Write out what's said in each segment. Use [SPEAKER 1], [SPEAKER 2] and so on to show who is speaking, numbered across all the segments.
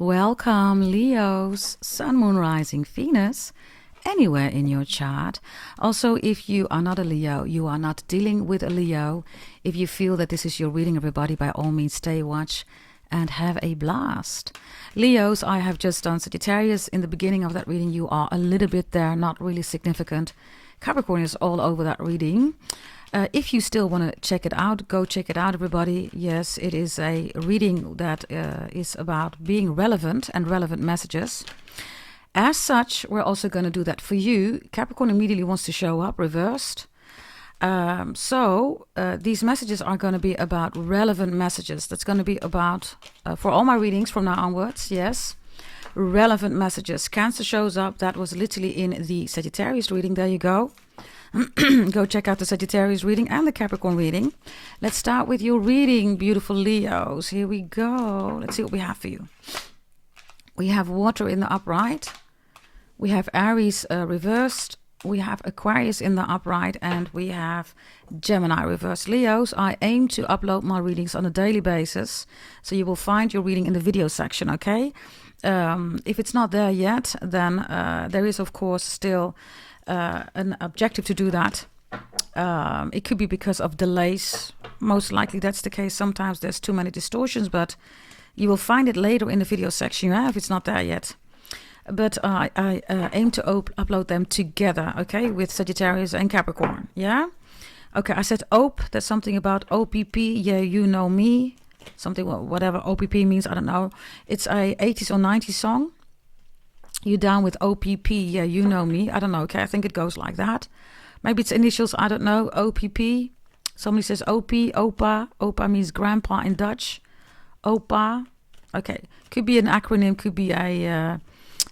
[SPEAKER 1] Welcome, Leos, Sun, Moon, Rising, Venus, anywhere in your chart. Also, if you are not a Leo, you are not dealing with a Leo. If you feel that this is your reading, everybody, by all means, stay, watch, and have a blast. Leos, I have just done Sagittarius. In the beginning of that reading, you are a little bit there, not really significant. Capricorn is all over that reading. If you still want to check it out, go check it out, everybody. Yes, it is a reading that is about being relevant and relevant messages. As such, we're also going to do that for you. Capricorn immediately wants to show up, reversed. So these messages are going to be about relevant messages. That's going to be about, for all my readings from now onwards, yes, relevant messages. Cancer shows up. That was literally in the Sagittarius reading. There you go. Go check out the Sagittarius reading and the Capricorn reading. Let's start with your reading, beautiful Leos. Here we go. Let's see what we have for you. We have water in the upright. We have Aries reversed. We have Aquarius in the upright. And we have Gemini reversed. Leos, I aim to upload my readings on a daily basis. So you will find your reading in the video section, okay? If it's not there yet, then there is, of course, still an objective to do that. It could be because of delays. Most likely that's the case. Sometimes there's too many distortions, but you will find it later in the video section, yeah, if it's not there yet. But I aim to upload them together, okay, with Sagittarius and Capricorn, yeah? Okay, I said OP, that's something about OPP, yeah, you know me. Something, whatever OPP means, I don't know. It's a 80s or 90s song. You down with OPP, yeah, you know me. I don't know, okay, I think it goes like that. Maybe it's initials, I don't know, OPP. Somebody says OP, Opa. Opa means grandpa in Dutch. Opa. Okay, could be an acronym, could be a,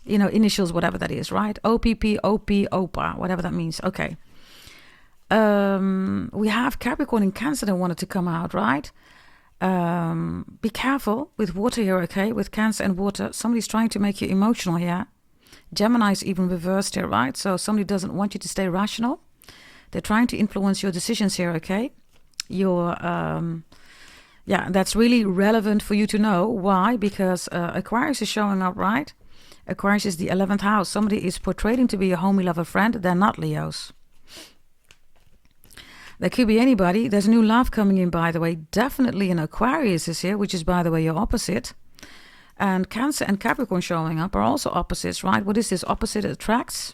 [SPEAKER 1] initials, whatever that is, right? OPP, OP, Opa, whatever that means, okay. We have Capricorn and Cancer that wanted to come out, right? Be careful with water here, okay? With Cancer and water, somebody's trying to make you emotional here. Gemini is even reversed here, right? So somebody doesn't want you to stay rational. They're trying to influence your decisions here, okay? That's really relevant for you to know. Why? Because Aquarius is showing up, right? Aquarius is the 11th house. Somebody is portraying to be a homie lover friend. They're not Leos. There could be anybody. There's new love coming in, by the way. Definitely an Aquarius is here, which is, by the way, your opposite. And Cancer and Capricorn showing up are also opposites, right? What is this? Opposite attracts?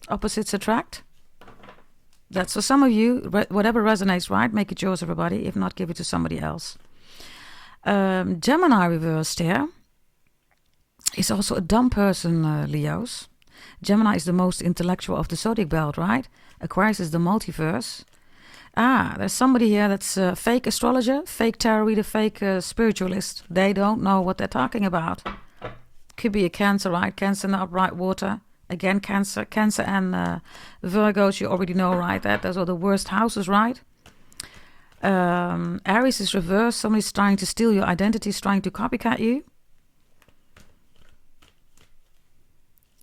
[SPEAKER 1] Opposites attract? That's for some of you. Whatever resonates, right? Make it yours, everybody. If not, give it to somebody else. Gemini reversed here. Is also a dumb person, Leos. Gemini is the most intellectual of the zodiac belt, right? Aquarius is the multiverse. There's somebody here that's a fake astrologer, fake tarot reader, fake spiritualist. They don't know what they're talking about. Could be a Cancer, right? Cancer in the upright water. Again, Cancer and Virgos, you already know, right? Those are the worst houses, right? Aries is reversed. Somebody's trying to steal your identity, is trying to copycat you.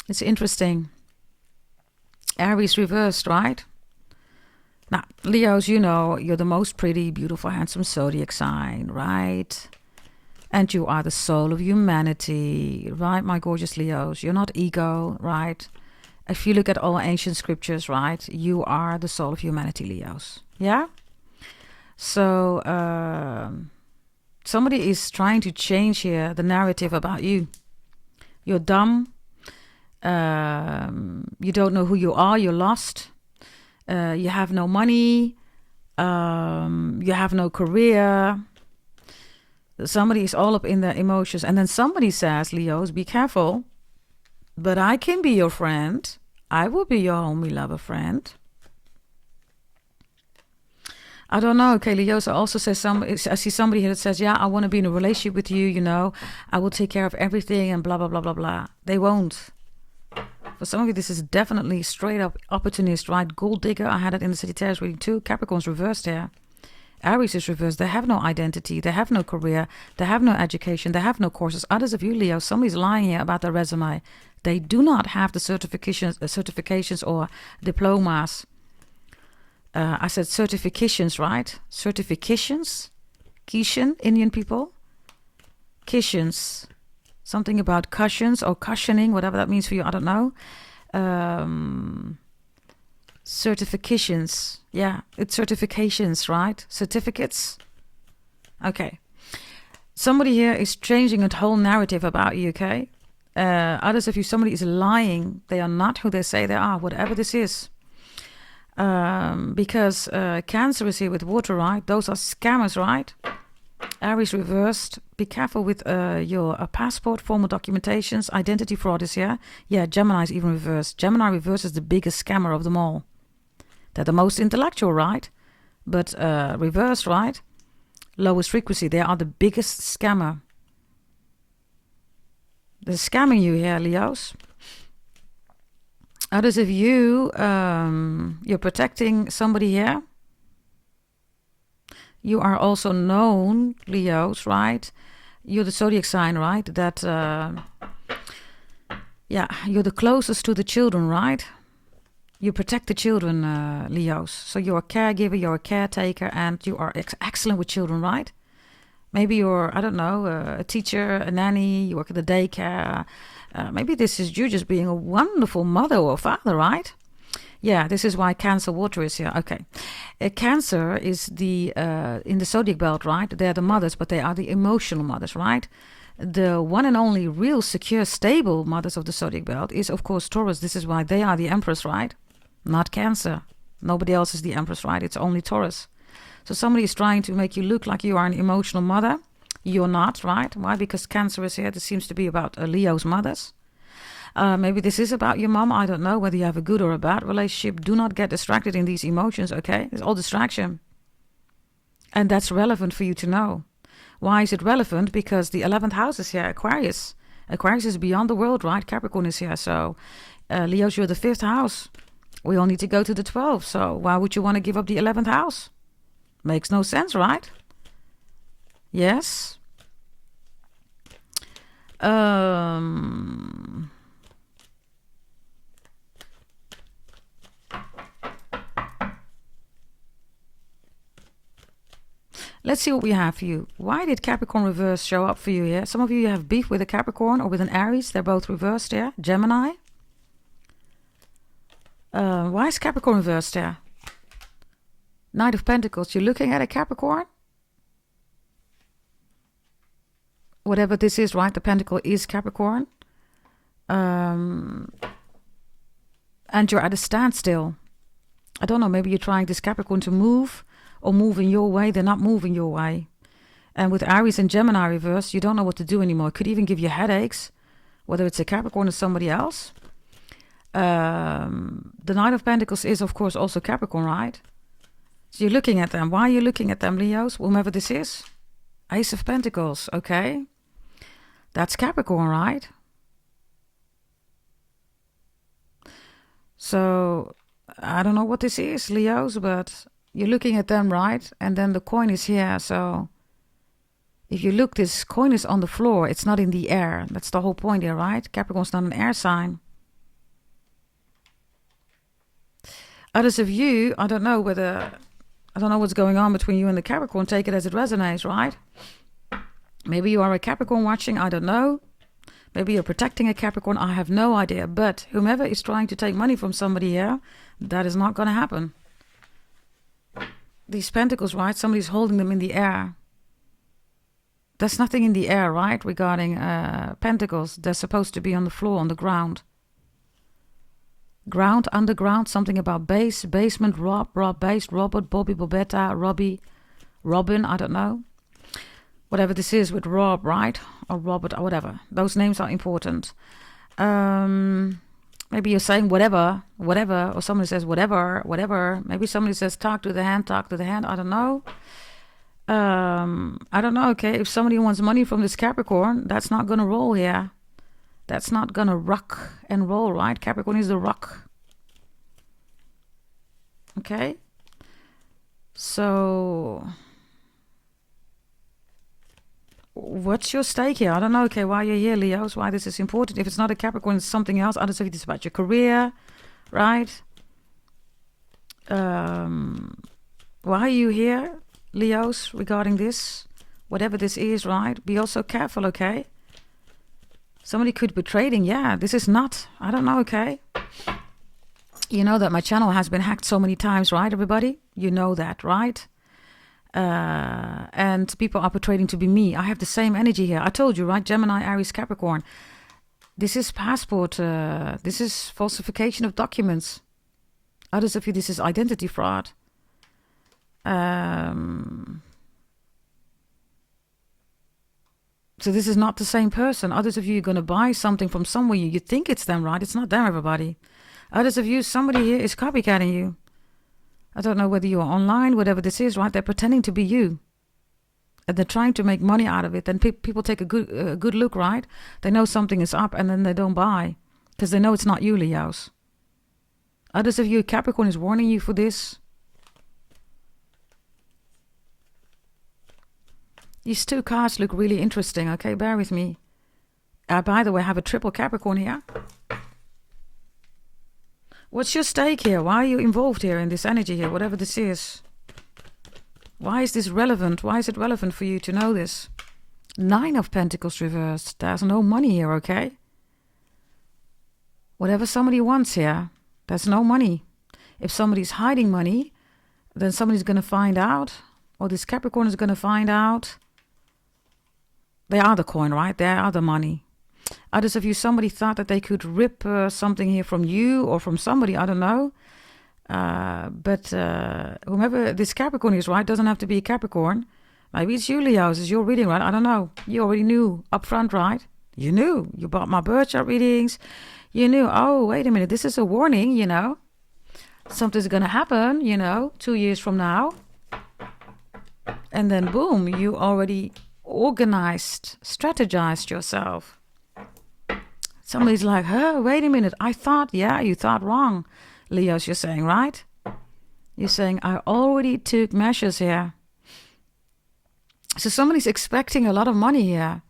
[SPEAKER 1] It's interesting. Aries reversed, right? Now, Leos, you know, you're the most pretty, beautiful, handsome zodiac sign, right? And you are the soul of humanity, right, my gorgeous Leos? You're not ego, right? If you look at all ancient scriptures, right, you are the soul of humanity, Leos. Yeah? So, somebody is trying to change here the narrative about you. You're dumb. You don't know who you are. You're lost. You have no money, you have no career. Somebody is all up in their emotions. And then somebody says, Leos, be careful, but I can be your friend. I will be your homie lover friend. I don't know. Okay, Leos also says, I see somebody here that says, yeah, I want to be in a relationship with you, you know. I will take care of everything and blah, blah, blah, blah, blah. They won't. For some of you, this is definitely straight up opportunist, right? Gold digger. I had it in the Sagittarius reading too. Capricorn's reversed here. Aries is reversed. They have no identity. They have no career. They have no education. They have no courses. Others of you, Leo, somebody's lying here about their resume. They do not have the certifications or diplomas. I said certifications, right? Certifications? Kishan, Indian people. Kishans. Something about cushions or cushioning, whatever that means for you, I don't know. Certifications. Yeah, it's certifications, right? Certificates. Okay. Somebody here is changing a whole narrative about you, okay? Others of you, somebody is lying. They are not who they say they are, whatever this is. Because Cancer is here with water, right? Those are scammers, right? Aries reversed. Be careful with your passport, formal documentations. Identity fraud is here. Yeah, Gemini is even reversed. Gemini reverse is the biggest scammer of them all. They're the most intellectual, right? But reverse, right? Lowest frequency. They are the biggest scammer. They're scamming you here, Leos. Others of you, you're protecting somebody here. You are also known, Leos, right? You're the zodiac sign, right? That, yeah, you're the closest to the children, right? You protect the children, Leos. So you're a caregiver, you're a caretaker, and you are excellent with children, right? Maybe you're, I don't know, a teacher, a nanny, you work at the daycare. Maybe this is you just being a wonderful mother or father, right? Yeah, this is why Cancer water is here. Okay. Cancer is the, in the zodiac belt, right? They're the mothers, but they are the emotional mothers, right? The one and only real, secure, stable mothers of the zodiac belt is, of course, Taurus. This is why they are the Empress, right? Not Cancer. Nobody else is the Empress, right? It's only Taurus. So somebody is trying to make you look like you are an emotional mother. You're not, right? Why? Because Cancer is here. This seems to be about Leo's mothers. Maybe this is about your mom. I don't know whether you have a good or a bad relationship. Do not get distracted in these emotions, okay? It's all distraction. And that's relevant for you to know. Why is it relevant? Because the 11th house is here, Aquarius. Aquarius is beyond the world, right? Capricorn is here. So, Leos, you're the 5th house. We all need to go to the 12th. So why would you want to give up the 11th house? Makes no sense, right? Yes. Let's see what we have for you. Why did Capricorn reverse show up for you here? Some of you have beef with a Capricorn or with an Aries. They're both reversed here. Gemini. Why is Capricorn reversed here? Knight of Pentacles. You're looking at a Capricorn? Whatever this is, right? The Pentacle is Capricorn. And you're at a standstill. I don't know, maybe you're trying this Capricorn to move or move in your way. They're not moving your way. And with Aries and Gemini reverse, you don't know what to do anymore. It could even give you headaches, whether it's a Capricorn or somebody else. The Knight of Pentacles is, of course, also Capricorn, right? So you're looking at them. Why are you looking at them, Leos? Whomever this is. Ace of Pentacles, okay. That's Capricorn, right? So, I don't know what this is, Leos, but you're looking at them, right? And then the coin is here, so if you look, this coin is on the floor. It's not in the air. That's the whole point here, right? Capricorn's not an air sign. Others of you, I don't know what's going on between you and the Capricorn. Take it as it resonates, right? Maybe you are a Capricorn watching, I don't know. Maybe you're protecting a Capricorn, I have no idea. But whomever is trying to take money from somebody here, that is not going to happen. These pentacles, right? Somebody's holding them in the air. There's nothing in the air, right? Regarding pentacles. They're supposed to be on the floor, on the ground. Ground, underground, something about base, basement, Rob, base, Robert, Bobby, Bobetta, Robbie, Robin, I don't know. Whatever this is with Rob, right? Or Robert, or whatever. Those names are important. Maybe you're saying whatever, or somebody says whatever. Maybe somebody says talk to the hand, I don't know. I don't know, okay? If somebody wants money from this Capricorn, that's not going to roll here. That's not going to rock and roll, right? Capricorn is the rock. Okay? So, what's your stake here? I don't know, okay, why you're here, Leos, why this is important. If it's not a Capricorn, it's something else. I don't know if it's about your career, right? Why are you here, Leos, regarding this? Whatever this is, right? Be also careful, okay? Somebody could be trading. Yeah, this is not, I don't know, okay? You know that my channel has been hacked so many times, right, everybody? You know that, right? And people are portraying to be me. I have the same energy here. I told you, right? Gemini, Aries, Capricorn. This is passport. This is falsification of documents. Others of you, this is identity fraud. So this is not the same person. Others of you are going to buy something from somewhere. You think it's them, right? It's not them, everybody. Others of you, somebody here is copycatting you. I don't know whether you are online, whatever this is, right? They're pretending to be you. And they're trying to make money out of it. Then people take a good look, right? They know something is up and then they don't buy. Because they know it's not you, Leos. Others of you, Capricorn is warning you for this. These two cards look really interesting, okay? Bear with me. By the way, I have a triple Capricorn here. What's your stake here? Why are you involved here in this energy here, whatever this is? Why is this relevant? Why is it relevant for you to know this? 9 of Pentacles reversed. There's no money here, okay? Whatever somebody wants here, there's no money. If somebody's hiding money, then somebody's going to find out. Or this Capricorn is going to find out. They are the coin, right? They are the money. Others of you, somebody thought that they could rip something here from you or from somebody, I don't know. But whomever this Capricorn is, right, doesn't have to be a Capricorn. Maybe it's you, Leos, it's your reading, right? I don't know. You already knew up front, right? You knew. You bought my birth chart readings. You knew, oh, wait a minute, this is a warning, you know. Something's going to happen, you know, 2 years from now. And then, boom, you already organized, strategized yourself. Somebody's like, huh, wait a minute. I thought, yeah, you thought wrong. Leos, you're saying, right? You're saying, I already took measures here. So somebody's expecting a lot of money here.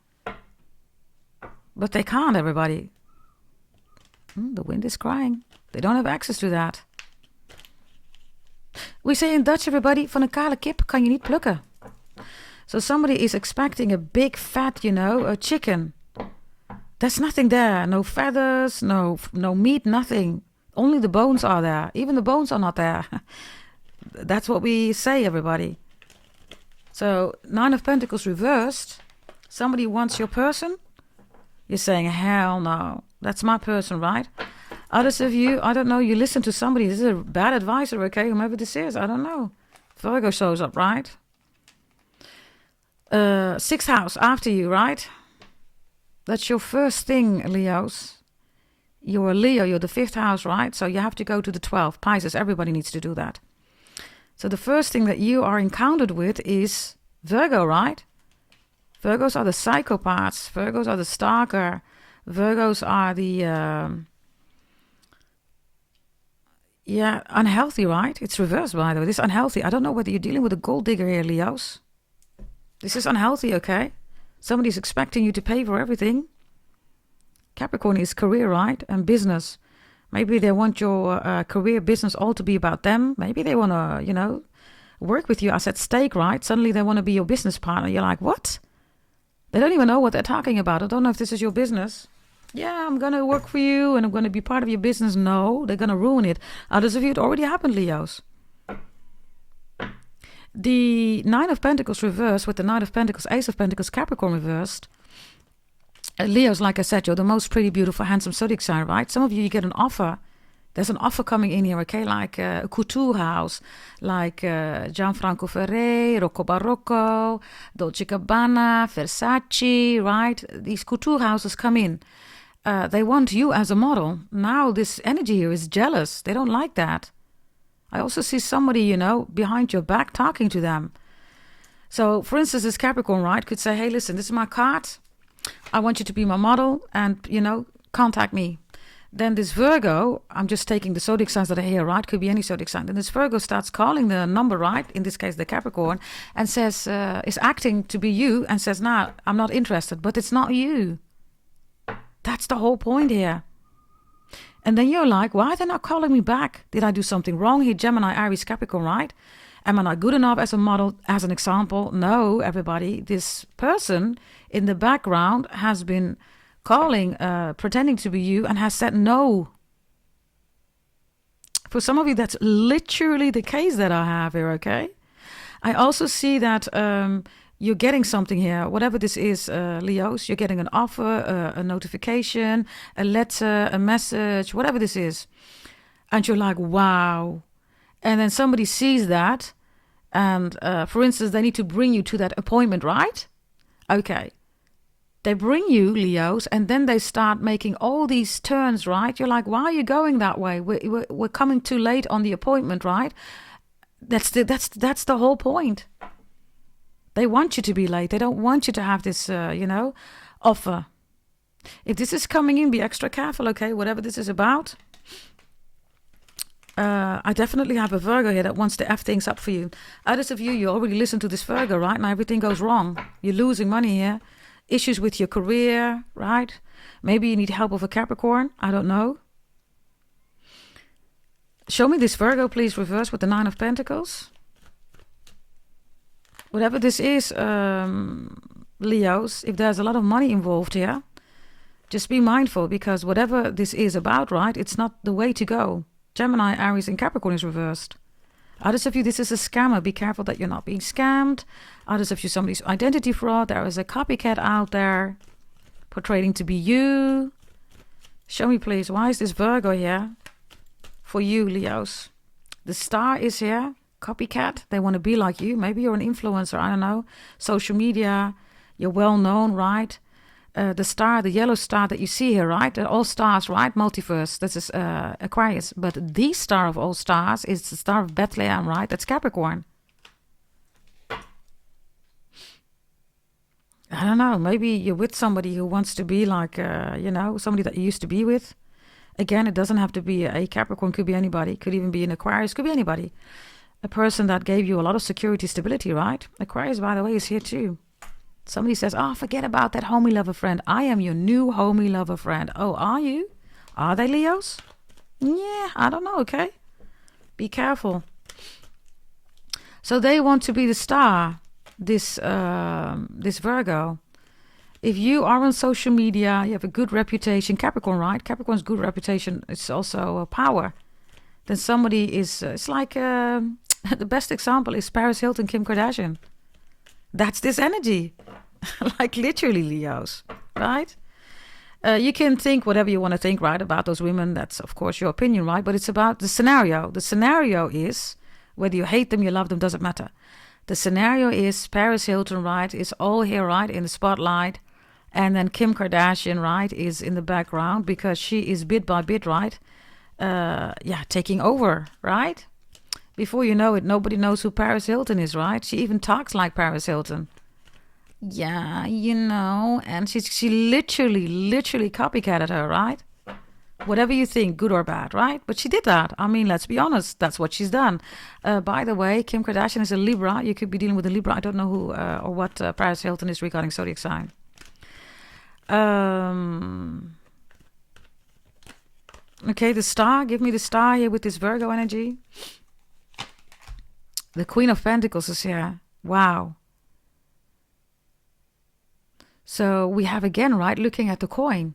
[SPEAKER 1] But they can't, everybody. The wind is crying. They don't have access to that. We say in Dutch, everybody, van een kale kip kan je niet plukken. So somebody is expecting a big fat, you know, a chicken. There's nothing there. No feathers, no meat, nothing. Only the bones are there. Even the bones are not there. That's what we say, everybody. So 9 of Pentacles reversed. Somebody wants your person. You're saying, hell no. That's my person, right? Others of you, I don't know, you listen to somebody. This is a bad advisor, okay? Whomever this is, I don't know. Virgo shows up, right? 6th house after you, right? That's your first thing, Leos. You're a Leo, you're the 5th house, right? So you have to go to the 12th. Pisces, everybody needs to do that. So the first thing that you are encountered with is Virgo, right? Virgos are the psychopaths. Virgos are the stalker. Virgos are the... unhealthy, right? It's reversed, by the way. This is unhealthy. I don't know whether you're dealing with a gold digger here, Leos. This is unhealthy, okay? Somebody's expecting you to pay for everything. Capricorn is career, right? And business. Maybe they want your career, business all to be about them. Maybe they want to, you know, work with you as at stake, right? Suddenly they want to be your business partner. You're like, what? They don't even know what they're talking about. I don't know if this is your business. Yeah, I'm going to work for you and I'm going to be part of your business. No, they're going to ruin it. Others of you, it already happened, Leos. The 9 of Pentacles reversed with the 9 of Pentacles, Ace of Pentacles, Capricorn reversed. Leos, like I said, you're the most pretty, beautiful, handsome zodiac sign, right? Some of you get an offer. There's an offer coming in here, okay? Like a couture house, like Gianfranco Ferré, Rocco Barocco, Dolce Gabbana, Versace, right? These couture houses come in. They want you as a model. Now this energy here is jealous. They don't like that. I also see somebody, you know, behind your back talking to them. So, for instance, this Capricorn, right, could say, hey, listen, this is my card. I want you to be my model and, you know, contact me. Then this Virgo, I'm just taking the zodiac signs that are here, right? Could be any zodiac sign. Then this Virgo starts calling the number, right? In this case, the Capricorn, and says, is acting to be you and says, nah, I'm not interested, but it's not you. That's the whole point here. And then you're like, why are they not calling me back? Did I do something wrong here? Gemini, Aries, Capricorn, right? Am I not good enough as a model, as an example? No, everybody. This person in the background has been calling, pretending to be you, and has said no. For some of you, that's literally the case that I have here, okay? I also see that you're getting something here, whatever this is, Leos. You're getting an offer, a notification, a letter, a message, whatever this is. And you're like, wow. And then somebody sees that. And for instance, they need to bring you to that appointment, right? Okay. They bring you, Leos, and then they start making all these turns, right? You're like, why are you going that way? We're coming too late on the appointment, right? That's the whole point. They want you to be late. They don't want you to have this, offer. If this is coming in, be extra careful, okay? Whatever this is about. I definitely have a Virgo here that wants to F things up for you. Others of you, you already listened to this Virgo, right? Now everything goes wrong. You're losing money here. Issues with your career, right? Maybe you need help of a Capricorn. I don't know. Show me this Virgo, please, reverse with the 9 of Pentacles. Whatever this is, Leos, if there's a lot of money involved here, just be mindful, because whatever this is about, right, it's not the way to go. Gemini, Aries, and Capricorn is reversed. Others of you, this is a scammer. Be careful that you're not being scammed. Others of you, somebody's identity fraud. There is a copycat out there portraying to be you. Show me, please. Why is this Virgo here for you, Leos? The star is here. Copycat. They want to be like you. Maybe you're an influencer. I don't know. Social media. You're well known, right? The star, the yellow star that you see here, right? All stars, right? Multiverse. This is Aquarius. But the star of all stars is the star of Bethlehem, right? That's Capricorn. I don't know. Maybe you're with somebody who wants to be like, somebody that you used to be with. Again, it doesn't have to be a Capricorn. Could be anybody. Could even be an Aquarius. Could be anybody. A person that gave you a lot of security, stability, right? Aquarius, by the way, is here too. Somebody says, oh, forget about that homie lover friend. I am your new homie lover friend. Oh, are you? Are they Leos? Yeah, I don't know, okay? Be careful. So they want to be the star, this Virgo. If you are on social media, you have a good reputation. Capricorn, right? Capricorn's good reputation is also power. Then somebody is, it's like, the best example is Paris Hilton, Kim Kardashian. That's this energy. Like literally Leos, right? You can think whatever you want to think, right, about those women. That's, of course, your opinion, right? But it's about the scenario. The scenario is, whether you hate them, you love them, doesn't matter. The scenario is Paris Hilton, right, is all here, right, in the spotlight. And then Kim Kardashian, right, is in the background because she is bit by bit, right, taking over, right? Before you know it, nobody knows who Paris Hilton is, right? She even talks like Paris Hilton. Yeah, and she literally copycatted her, right? Whatever you think, good or bad, right? But she did that. I mean, let's be honest, that's what she's done. By the way, Kim Kardashian is a Libra. You could be dealing with a Libra. I don't know who or what Paris Hilton is regarding zodiac sign. Okay, the star. Give me the star here with this Virgo energy. The Queen of Pentacles is here. Wow. So we have again, right, looking at the coin.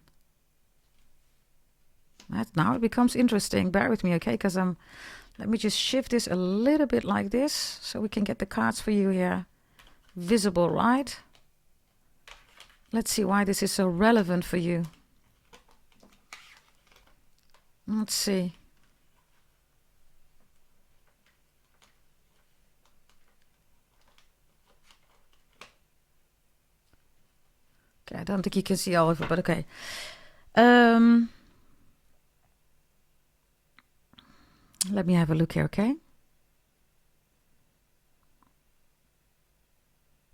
[SPEAKER 1] Now it becomes interesting. Bear with me, okay? Because let me just shift this a little bit like this so we can get the cards for you here visible, right? Let's see why this is so relevant for you. Let's see. Okay, I don't think you can see all of it, but okay. Let me have a look here, okay?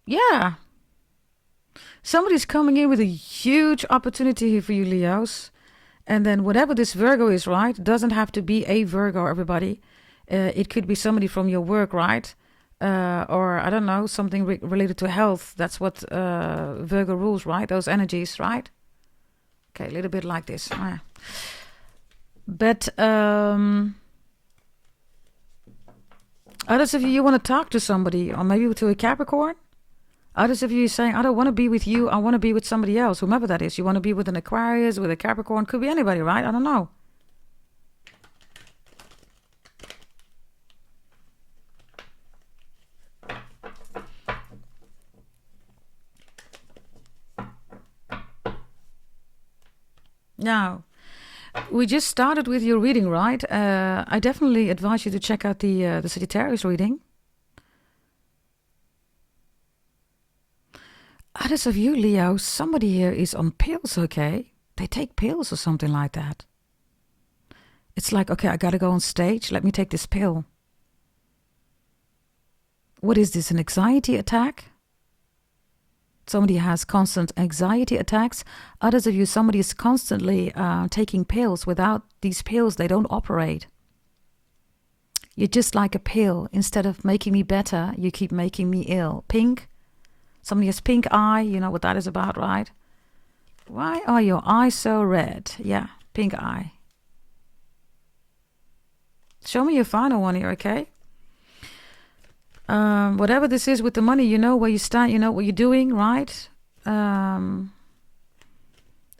[SPEAKER 1] Yeah. Somebody's coming in with a huge opportunity here for you, Leos. And then whatever this Virgo is, right? Doesn't have to be a Virgo, everybody. It could be somebody from your work, right? Or, I don't know, something related to health. That's what Virgo rules, right? Those energies, right? Okay, a little bit like this. But others of you want to talk to somebody, or maybe to a Capricorn. Others of you saying, I don't want to be with you. I want to be with somebody else, whomever that is. You want to be with an Aquarius, with a Capricorn. Could be anybody, right? I don't know. Now, we just started with your reading, right? I definitely advise you to check out the Sagittarius reading. Others of you, Leo, somebody here is on pills, okay? They take pills or something like that. It's like, okay, I gotta go on stage. Let me take this pill. What is this, an anxiety attack? Somebody has constant anxiety attacks. Others of you, somebody is constantly taking pills. Without these pills, they don't operate. You're just like a pill. Instead of making me better, you keep making me ill. Pink. Somebody has pink eye. You know what that is about, right? Why are your eyes so red? Yeah, pink eye. Show me your final one here, okay? Whatever this is with the money, you know where you stand, you know what you're doing, right? And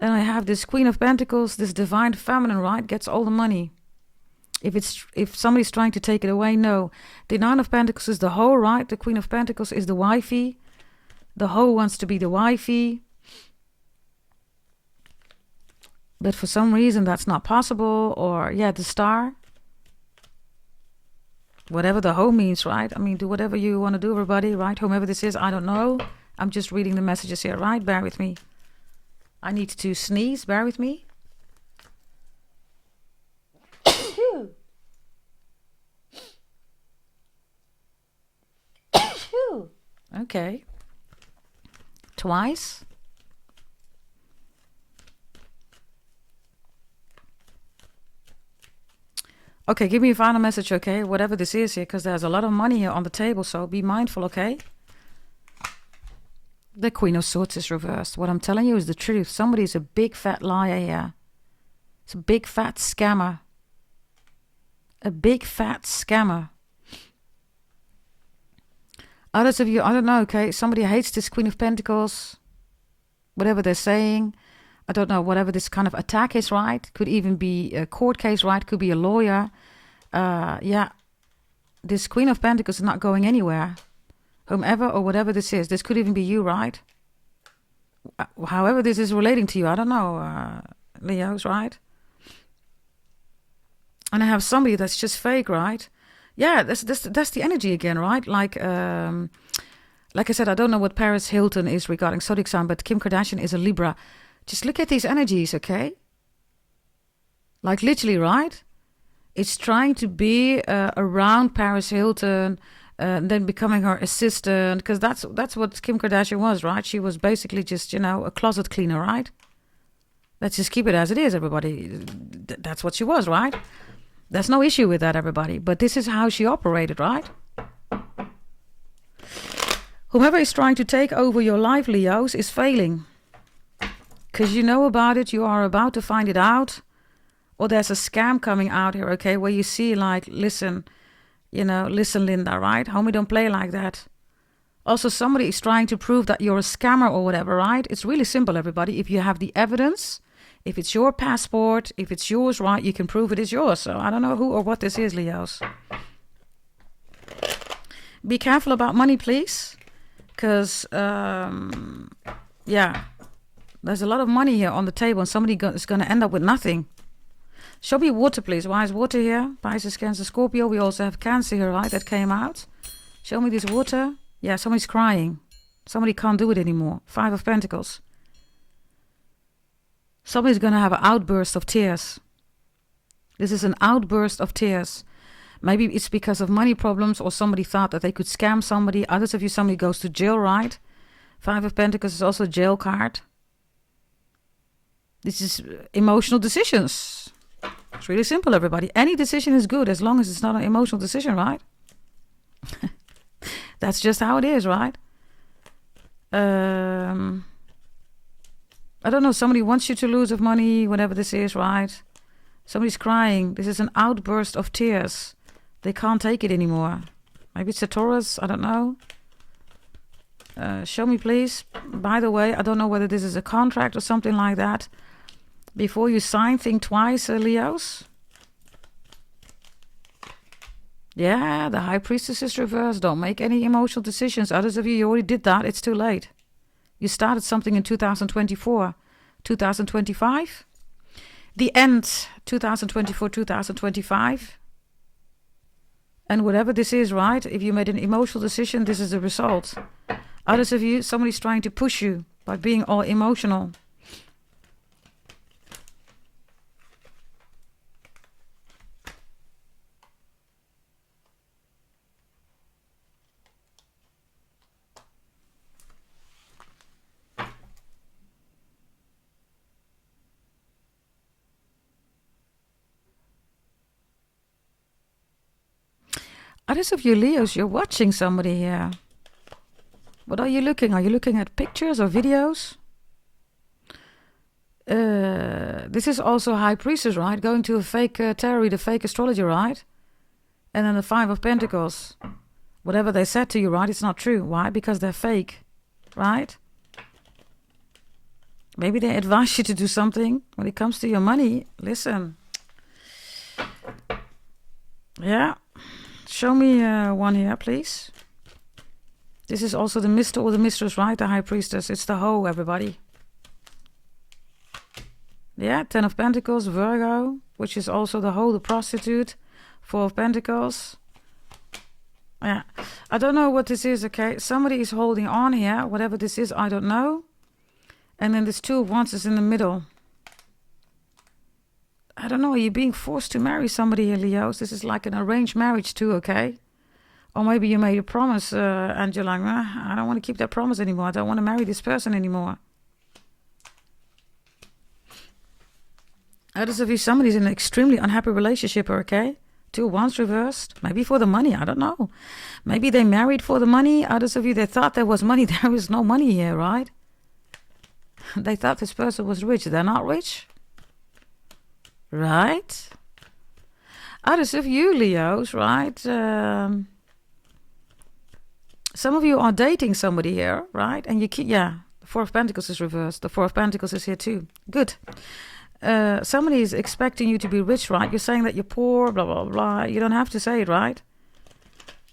[SPEAKER 1] I have this Queen of Pentacles, this divine feminine, right? Gets all the money. If somebody's trying to take it away, no. The Nine of Pentacles is the hoe, right? The Queen of Pentacles is the wifey. The hoe wants to be the wifey. But for some reason that's not possible. Or, yeah, the Star. Whatever the hoe means, right? I mean, do whatever you want to do, everybody, right? Whomever this is, I don't know. I'm just reading the messages here, right? Bear with me. I need to sneeze. Bear with me. Okay. Twice. Okay, give me a final message, okay? Whatever this is here, because there's a lot of money here on the table, so be mindful, okay? The Queen of Swords is reversed. What I'm telling you is the truth. Somebody is a big fat liar here. It's a big fat scammer. A big fat scammer. Others of you, I don't know, okay? Somebody hates this Queen of Pentacles. Whatever they're saying. I don't know, whatever this kind of attack is, right? Could even be a court case, right? Could be a lawyer. Yeah. This Queen of Pentacles is not going anywhere. Whomever or whatever this is. This could even be you, right? However this is relating to you. I don't know, Leos, right? And I have somebody that's just fake, right? Yeah, that's the energy again, right? Like I said, I don't know what Paris Hilton is regarding zodiac sign, but Kim Kardashian is a Libra. Just look at these energies, okay? Like literally, right? It's trying to be around Paris Hilton, then becoming her assistant, because that's what Kim Kardashian was, right? She was basically just, a closet cleaner, right? Let's just keep it as it is, everybody. That's what she was, right? There's no issue with that, everybody. But this is how she operated, right? Whomever is trying to take over your life, Leos, is failing. Because you know about it, you are about to find it out. Or there's a scam coming out here, okay? Where you see like, listen, listen, Linda, right? Homie, don't play like that. Also, somebody is trying to prove that you're a scammer or whatever, right? It's really simple, everybody. If you have the evidence, if it's your passport, if it's yours, right, you can prove it is yours. So I don't know who or what this is, Leos. Be careful about money, please. Because, yeah, there's a lot of money here on the table and somebody is going to end up with nothing. Show me water, please. Why is water here? Pisces, Cancer, Scorpio. We also have Cancer here, right? That came out. Show me this water. Yeah, somebody's crying. Somebody can't do it anymore. 5 of Pentacles. Somebody's going to have an outburst of tears. This is an outburst of tears. Maybe it's because of money problems or somebody thought that they could scam somebody. Others of you, somebody goes to jail, right? 5 of Pentacles is also a jail card. This is emotional decisions. It's really simple, everybody. Any decision is good as long as it's not an emotional decision, right? That's just how it is, right? I don't know. Somebody wants you to lose of money, whatever this is, right? Somebody's crying. This is an outburst of tears. They can't take it anymore. Maybe it's a Taurus. I don't know. Show me, please. By the way, I don't know whether this is a contract or something like that. Before you sign, think twice, Leos. Yeah, the High Priestess is reversed. Don't make any emotional decisions. Others of you, you already did that. It's too late. You started something in 2024. 2025? The end, 2024, 2025. And whatever this is, right? If you made an emotional decision, this is the result. Others of you, somebody's trying to push you by being all emotional. Others of you Leos, you're watching somebody here. What are you looking? Are you looking at pictures or videos? This is also High Priestess, right? Going to a fake tarot reader, fake astrologer, right? And then the Five of Pentacles. Whatever they said to you, right? It's not true. Why? Because they're fake, right? Maybe they advise you to do something when it comes to your money. Listen. Yeah. Show me one here, please. This is also the Mister or the Mistress, right? The High Priestess. It's the hoe, everybody. Yeah, Ten of Pentacles, Virgo, which is also the hoe, the prostitute. Four of Pentacles. Yeah, I don't know what this is, okay? Somebody is holding on here. Whatever this is, I don't know. And then this Two of Wands is in the middle. I don't know, are you being forced to marry somebody here, Leos? This is like an arranged marriage too, okay? Or maybe you made a promise and you're like, I don't want to keep that promise anymore. I don't want to marry this person anymore. Others of you, somebody's in an extremely unhappy relationship, okay? Two of Wands reversed. Maybe for the money, I don't know. Maybe they married for the money. Others of you, they thought there was money. There is no money here, right? They thought this person was rich. They're not rich. Right? Others of you, Leos, right? Some of you are dating somebody here, right? And you keep, yeah, the Four of Pentacles is reversed. The Four of Pentacles is here too. Good. Somebody is expecting you to be rich, right? You're saying that you're poor, blah, blah, blah. You don't have to say it, right?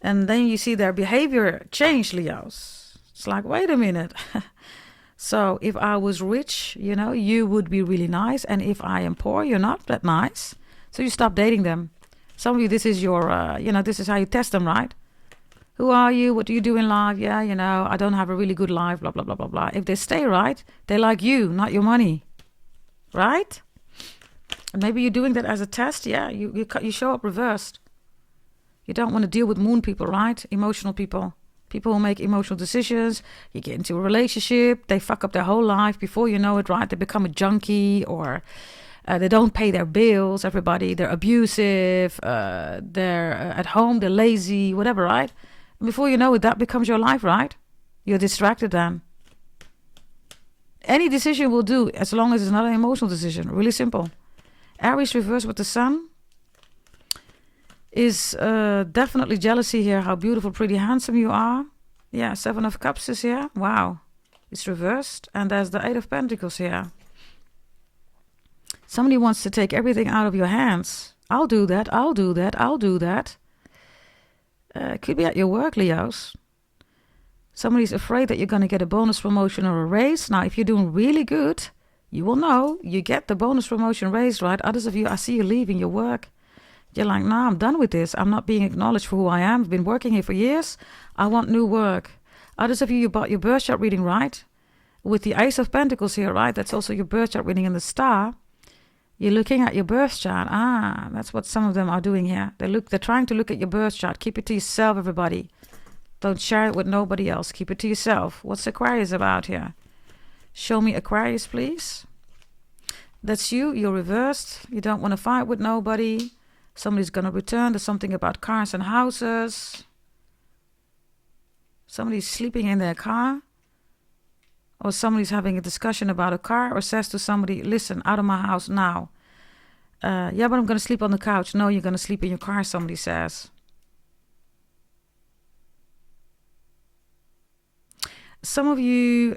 [SPEAKER 1] And then you see their behavior change, Leos. It's like, wait a minute. So if I was rich, you know, you would be really nice. And if I am poor, you're not that nice. So you stop dating them. Some of you, this is your, you know, this is how you test them, right? Who are you? What do you do in life? Yeah, you know, I don't have a really good life, blah, blah, blah, blah, blah. If they stay right, they like you, not your money. Right? And maybe you're doing that as a test. Yeah, you show up reversed. You don't want to deal with moon people, right? Emotional people. People who make emotional decisions. You get into a relationship. They fuck up their whole life. Before you know it, right? They become a junkie or they don't pay their bills, everybody. They're abusive. They're at home. They're lazy, whatever, right? And before you know it, that becomes your life, right? You're distracted then. Any decision will do as long as it's not an emotional decision. Really simple. Aries reversed with the sun. Is definitely jealousy here. How beautiful, pretty, handsome you are. Yeah, Seven of Cups is here. Wow. It's reversed. And there's the Eight of Pentacles here. Somebody wants to take everything out of your hands. I'll do that. I'll do that. I'll do that. Could be at your work, Leos. Somebody's afraid that you're going to get a bonus promotion or a raise. Now, if you're doing really good, you will know you get the bonus promotion raise, right? Others of you, I see you leaving your work. You're like, nah, I'm done with this. I'm not being acknowledged for who I am. I've been working here for years. I want new work. Others of you, you bought your birth chart reading, right? With the Ace of Pentacles here, right? That's also your birth chart reading in the star. You're looking at your birth chart. Ah, that's what some of them are doing here. They're trying to look at your birth chart. Keep it to yourself, everybody. Don't share it with nobody else. Keep it to yourself. What's Aquarius about here? Show me Aquarius, please. That's you. You're reversed. You don't want to fight with nobody. Somebody's going to return. There's something about cars and houses. Somebody's sleeping in their car. Or somebody's having a discussion about a car. Or says to somebody, listen, out of my house now. Yeah, but I'm going to sleep on the couch. No, you're going to sleep in your car, somebody says. some of you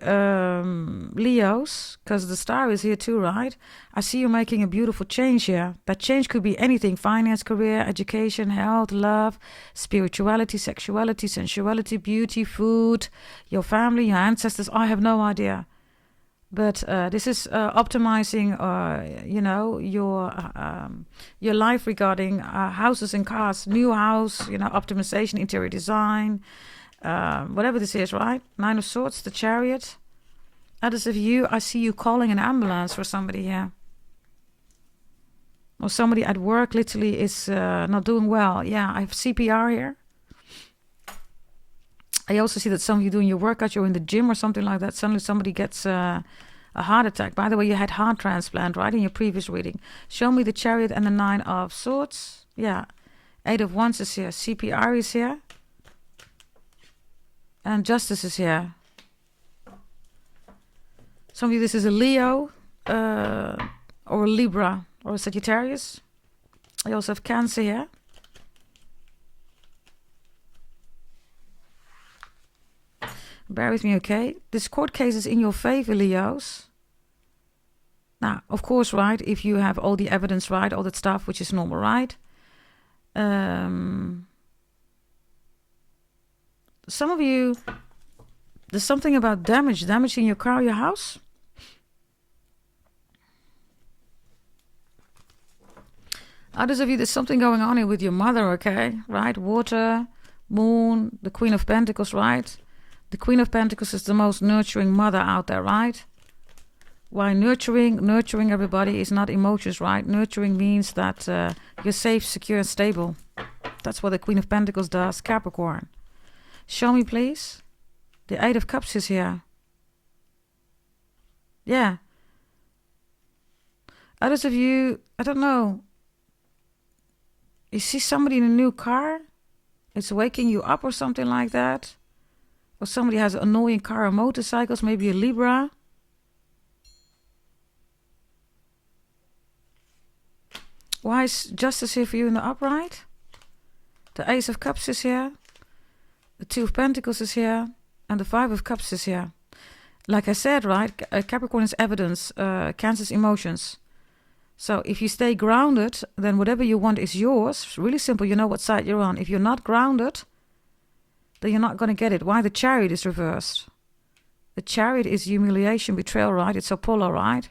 [SPEAKER 1] Leos, because the star is here too, right? I see you making a beautiful change here. That change could be anything: finance, career, education, health, love, spirituality, sexuality, sensuality, beauty, food, your family, your ancestors. I have no idea. But this is optimizing, your life regarding houses and cars, new house, optimization, interior design, whatever this is, right? Nine of Swords, the Chariot. Others of you, I see you calling an ambulance for somebody here. Or somebody at work literally is not doing well. Yeah, I have CPR here. I also see that some of you doing your workout, you're in the gym or something like that. Suddenly somebody gets a heart attack. By the way, you had heart transplant, right, in your previous reading. Show me the Chariot and the Nine of Swords. Yeah. Eight of Wands is here. CPR is here. And Justice is here. Some of you, this is a Leo or a Libra or a Sagittarius. I also have Cancer here. Bear with me, okay? This court case is in your favor, Leos. Now, of course, right, if you have all the evidence, right, all that stuff, which is normal, right? Some of you, there's something about damage in your car, your house. Others of you, there's something going on here with your mother, okay? Right? Water, Moon, the Queen of Pentacles, right? The Queen of Pentacles is the most nurturing mother out there, right? Why nurturing everybody is not emotions, right? Nurturing means that you're safe, secure, and stable. That's what the Queen of Pentacles does, Capricorn. Show me, please. The Eight of Cups is here. Yeah. Others of you, I don't know. You see somebody in a new car? It's waking you up or something like that. Or somebody has an annoying car or motorcycles, maybe a Libra. Why is Justice here for you in the upright? The Ace of Cups is here. The Two of Pentacles is here. And the Five of Cups is here. Like I said, right, Capricorn is evidence, Cancer's emotions. So if you stay grounded, then whatever you want is yours. It's really simple, you know what side you're on. If you're not grounded, then you're not going to get it. Why the Chariot is reversed? The Chariot is humiliation, betrayal, right? It's Apollo, right?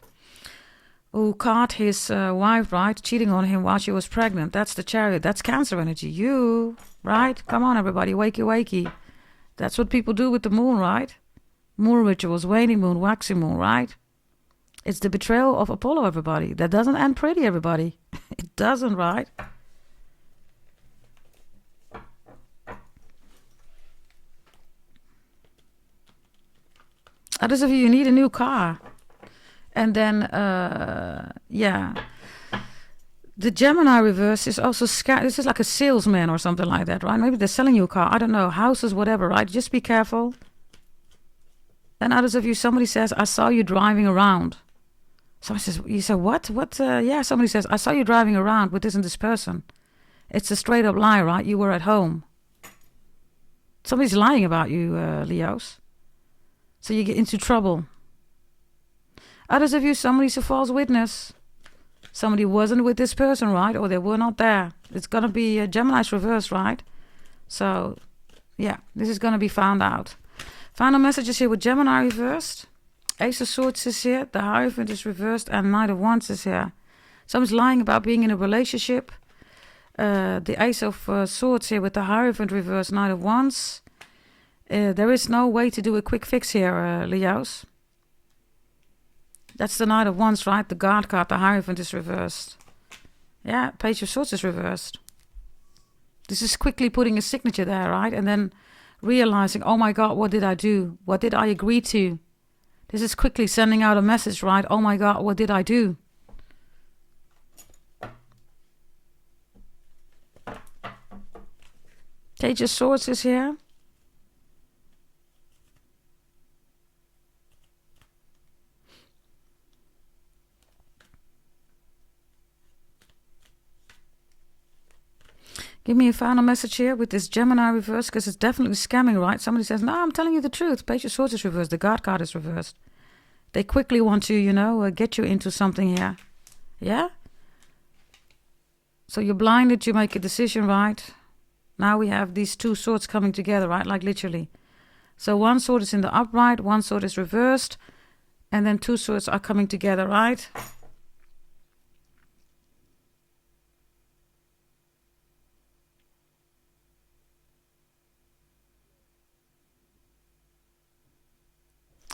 [SPEAKER 1] Who caught his wife, right? Cheating on him while she was pregnant. That's the Chariot. That's Cancer energy. You, right? Come on, everybody. Wakey, wakey. That's what people do with the moon, right? Moon rituals, waning moon, waxing moon, right? It's the betrayal of Apollo, everybody. That doesn't end pretty, everybody. It doesn't, right? Others of you need a new car. And then, yeah. The Gemini reverse is also this is like a salesman or something like that, right? Maybe they're selling you a car. I don't know. Houses, whatever, right? Just be careful. Then others of you, somebody says, I saw you driving around. Somebody says, you say, what? Yeah, somebody says, I saw you driving around with this and this person. It's a straight up lie, right? You were at home. Somebody's lying about you, Leos. So you get into trouble. Others of you, somebody's a false witness. Somebody wasn't with this person, right? Or they were not there. It's going to be Gemini's reverse, right? So, yeah, this is going to be found out. Final messages here with Gemini reversed. Ace of Swords is here. The Hierophant is reversed. And Knight of Wands is here. Someone's lying about being in a relationship. The Ace of Swords here with the Hierophant reversed. Knight of Wands. There is no way to do a quick fix here, Leos. That's the Knight of Wands, right? The Guard card, the Hierophant is reversed. Yeah, Page of Swords is reversed. This is quickly putting a signature there, right? And then realizing, oh my God, what did I do? What did I agree to? This is quickly sending out a message, right? Oh my God, what did I do? Page of Swords is here. Give me a final message here with this Gemini reverse, because it's definitely scamming, right? Somebody says, no, I'm telling you the truth. Page of Swords is reversed. The God card is reversed. They quickly want to, you know, get you into something here. Yeah? So you're blinded, you make a decision, right? Now we have these two swords coming together, right? Like literally. So one sword is in the upright, one sword is reversed, and then two swords are coming together, right?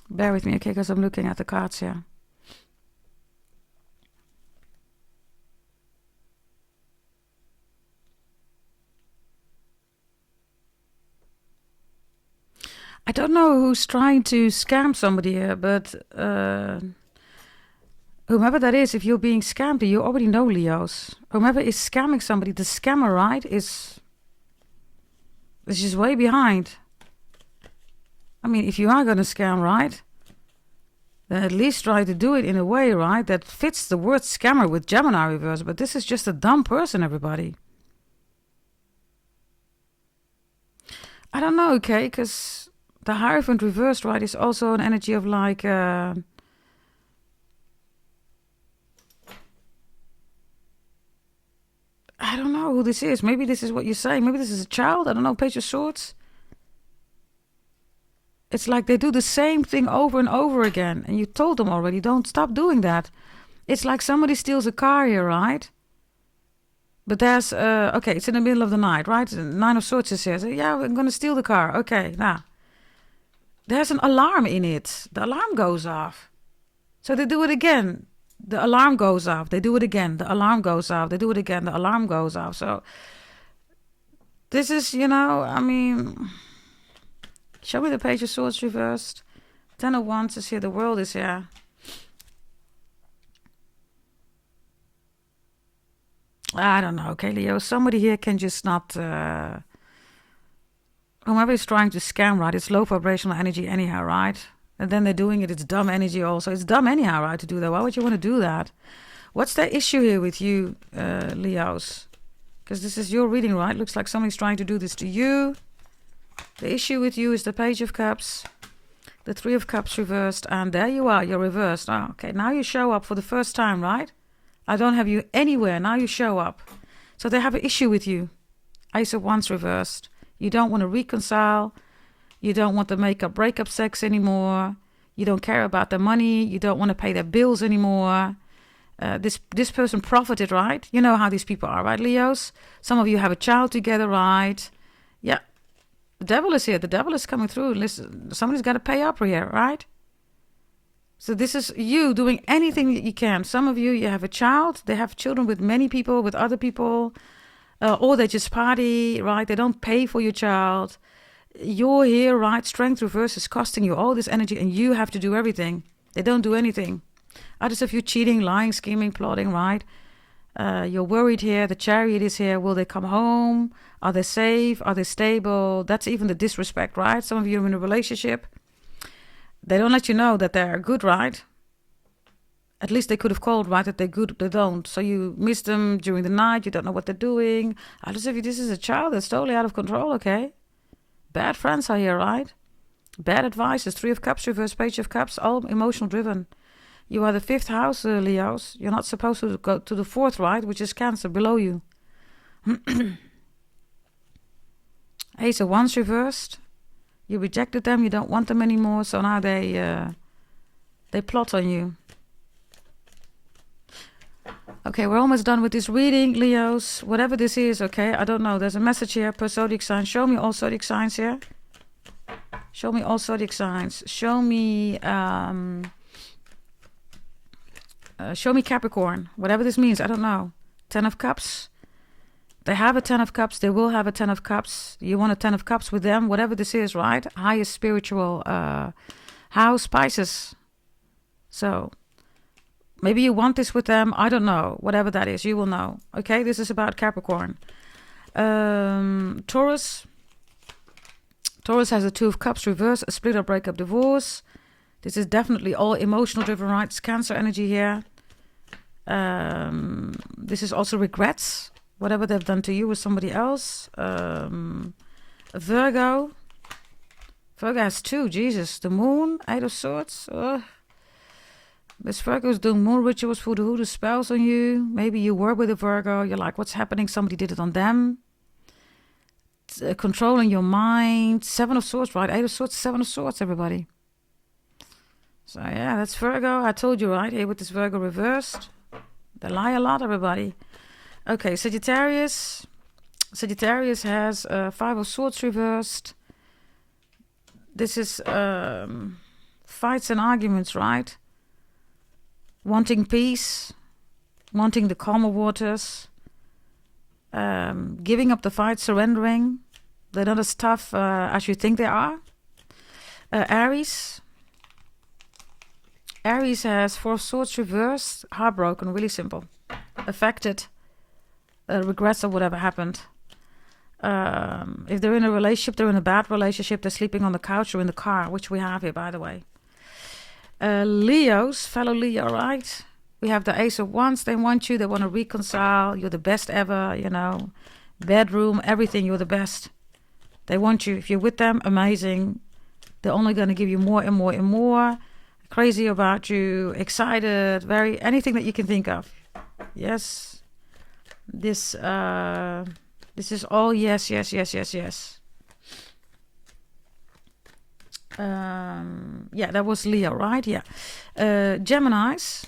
[SPEAKER 1] Bear with me, okay, because I'm looking at the cards here. I don't know who's trying to scam somebody here, but whomever that is, if you're being scammed, you already know, Leos. Whomever is scamming somebody, the scammer, right, is just way behind. I mean, if you are going to scam, right, then at least try to do it in a way, right, that fits the word scammer with Gemini reverse. But this is just a dumb person, everybody. I don't know, okay, because the Hierophant reversed, right, is also an energy of like... I don't know who this is. Maybe this is what you're saying. Maybe this is a child. I don't know, Page of Swords. It's like they do the same thing over and over again. And you told them already, don't stop doing that. It's like somebody steals a car here, right? But there's, okay, it's in the middle of the night, right? Nine of Swords is here. So, yeah, we're going to steal the car. Okay, now. There's an alarm in it. The alarm goes off. So they do it again. The alarm goes off. They do it again. The alarm goes off. They do it again. The alarm goes off. So this is, you know, I mean... Show me the Page of Swords reversed. 10 of Wands is here. The World is here. I don't know. Okay, Leo. Somebody here can just not... whoever is trying to scam, right? It's low vibrational energy anyhow, right? And then they're doing it. It's dumb energy also. It's dumb anyhow, right, to do that. Why would you want to do that? What's the issue here with you, Leos? Because this is your reading, right? Looks like somebody's trying to do this to you. The issue with you is the Page of Cups, the Three of Cups reversed, and there you are, you're reversed. Oh, okay, now you show up for the first time, right? I don't have you anywhere, now you show up. So they have an issue with you. Ace of Wands reversed. You don't want to reconcile. You don't want the make-up, break-up sex anymore. You don't care about their money. You don't want to pay their bills anymore. This person profited, right? You know how these people are, right, Leos? Some of you have a child together, right? Yeah. The devil is here. The devil is coming through. Listen, somebody's got to pay up here, right? So this is you doing anything that you can. Some of you, you have a child. They have children with many people, with other people. Or they just party, right? They don't pay for your child. You're here, right? Strength reverse is costing you all this energy and you have to do everything. They don't do anything. Others of you cheating, lying, scheming, plotting, right? You're worried here. The Chariot is here. Will they come home? Are they safe? Are they stable? That's even the disrespect, right? Some of you are in a relationship. They don't let you know that they're good, right? At least they could have called, right, that they're good, they don't. So you miss them during the night. You don't know what they're doing. Others of you, this is a child that's totally out of control, okay? Bad friends are here, right? Bad advices. Three of Cups, reverse Page of Cups, all emotional driven. You are the 5th house, Leos. You're not supposed to go to the 4th, right? Which is Cancer, below you. Ace of Wands reversed. You rejected them. You don't want them anymore. So now they plot on you. Okay, we're almost done with this reading, Leos. Whatever this is, okay? I don't know. There's a message here per zodiac sign. Show me all zodiac signs here. Show me all zodiac signs. Show me Capricorn. Whatever this means, I don't know. 10 of Cups. They have a 10 of Cups. They will have a 10 of Cups. You want a 10 of Cups with them. Whatever this is, right? Highest spiritual house, Pisces. So... maybe you want this with them. I don't know. Whatever that is, you will know. Okay, this is about Capricorn. Taurus. Taurus has a 2 of Cups reverse, a split or breakup, divorce. This is definitely all emotional driven, right? It's Cancer energy here. This is also regrets. Whatever they've done to you with somebody else. Virgo. Virgo has 2. Jesus. The moon. 8 of Swords. This Virgo is doing moon rituals, voodoo spells on you. Maybe you were with a Virgo. You're like, what's happening? Somebody did it on them. Controlling your mind. 7 of Swords, right? 8 of Swords, 7 of Swords, everybody. So yeah, that's Virgo. I told you, right? Here with this Virgo reversed. They lie a lot, everybody. Okay, Sagittarius. Sagittarius has 5 of Swords reversed. This is fights and arguments, right? Wanting peace. Wanting the calmer waters. Giving up the fight, surrendering. They're not as tough as you think they are. Aries. Aries has 4 of Swords reversed. Heartbroken, really simple. Affected. Regrets of whatever happened. If they're in a relationship, they're in a bad relationship. They're sleeping on the couch or in the car, which we have here, by the way. Leos, fellow Leo, right? We have the Ace of Wands. They want you. They want to reconcile. You're the best ever, you know. Bedroom, everything. You're the best. They want you. If you're with them, amazing. They're only going to give you more and more and more. Crazy about you. Excited. Very anything that you can think of. Yes. This is all yes, yes, yes, yes, yes. Yeah, that was Leo, right? Yeah. Geminis.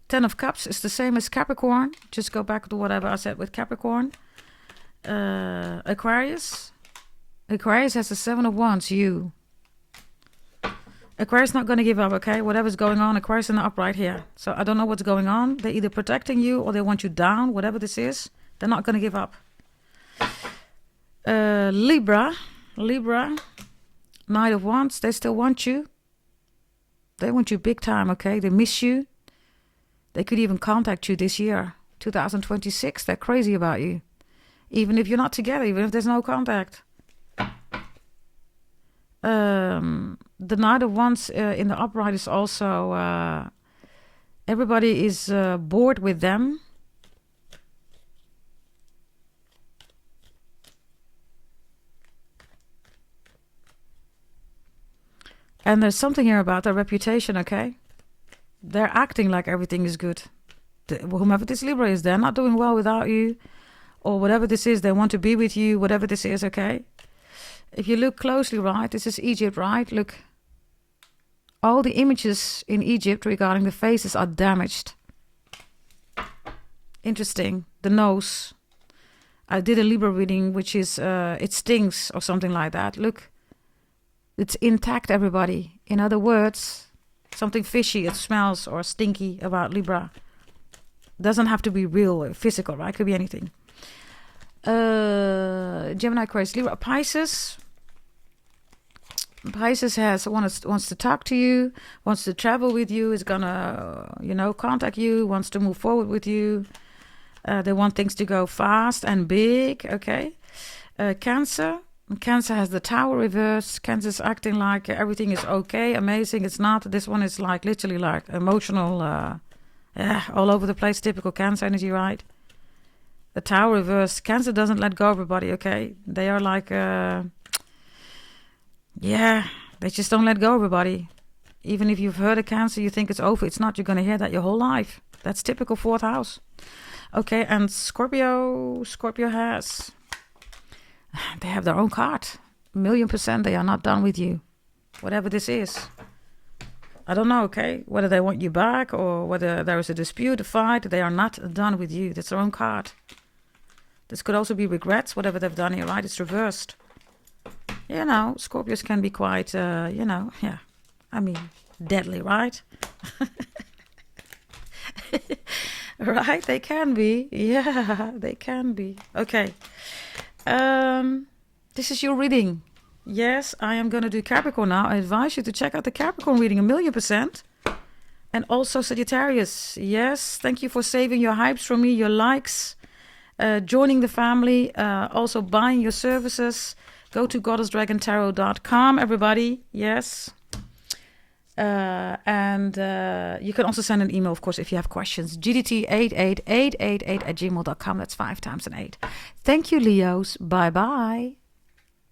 [SPEAKER 1] 10 of Cups is the same as Capricorn. Just go back to whatever I said with Capricorn. Aquarius. Aquarius has the 7 of Wands, you. Aquarius not going to give up, okay? Whatever's going on, Aquarius in the upright here. So I don't know what's going on. They're either protecting you or they want you down, whatever this is. They're not going to give up. Libra. Libra. Knight of Wands. They still want you. They want you big time, okay? They miss you. They could even contact you this year, 2026. They're crazy about you. Even if you're not together, even if there's no contact. The Knight of Wands in the upright is also... everybody is bored with them. And there's something here about their reputation, okay? They're acting like everything is good. Whomever this Libra is, they're not doing well without you. Or whatever this is, they want to be with you, whatever this is, okay? If you look closely, right, this is Egypt, right? Look. All the images in Egypt regarding the faces are damaged. Interesting. The nose. I did a Libra reading, which is, it stings or something like that. Look. It's intact, everybody. In other words... something fishy, it smells or stinky about Libra. Doesn't have to be real or physical, right? Could be anything. Gemini, Aquarius, Libra, Pisces. Pisces wants to talk to you, wants to travel with you, is gonna, contact you, wants to move forward with you. They want things to go fast and big, okay? Cancer. Cancer has the Tower reversed. Cancer's acting like everything is okay, amazing. It's not. This one is like literally like emotional, all over the place. Typical Cancer energy, right? The Tower reversed. Cancer doesn't let go of everybody, okay? They are like, they just don't let go of everybody. Even if you've heard of Cancer, you think it's over. It's not. You're going to hear that your whole life. That's typical 4th house. Okay, and Scorpio has... They have their own card. 1,000,000% they are not done with you. Whatever this is. I don't know, okay? Whether they want you back or whether there is a dispute, a fight. They are not done with you. That's their own card. This could also be regrets, whatever they've done here, right? It's reversed. Scorpios can be quite, deadly, right? Right? They can be. Yeah, they can be. Okay. This is your reading. Yes, I am going to do Capricorn now. I advise you to check out the Capricorn reading 1,000,000%. And also Sagittarius. Yes, thank you for saving your hypes from me, your likes, joining the family, also buying your services. Go to goddessdragontarot.com, everybody. Yes. And you can also send an email, of course, if you have questions. gdt88888@gmail.com. That's 5 times an 8. Thank you, Leos. Bye-bye.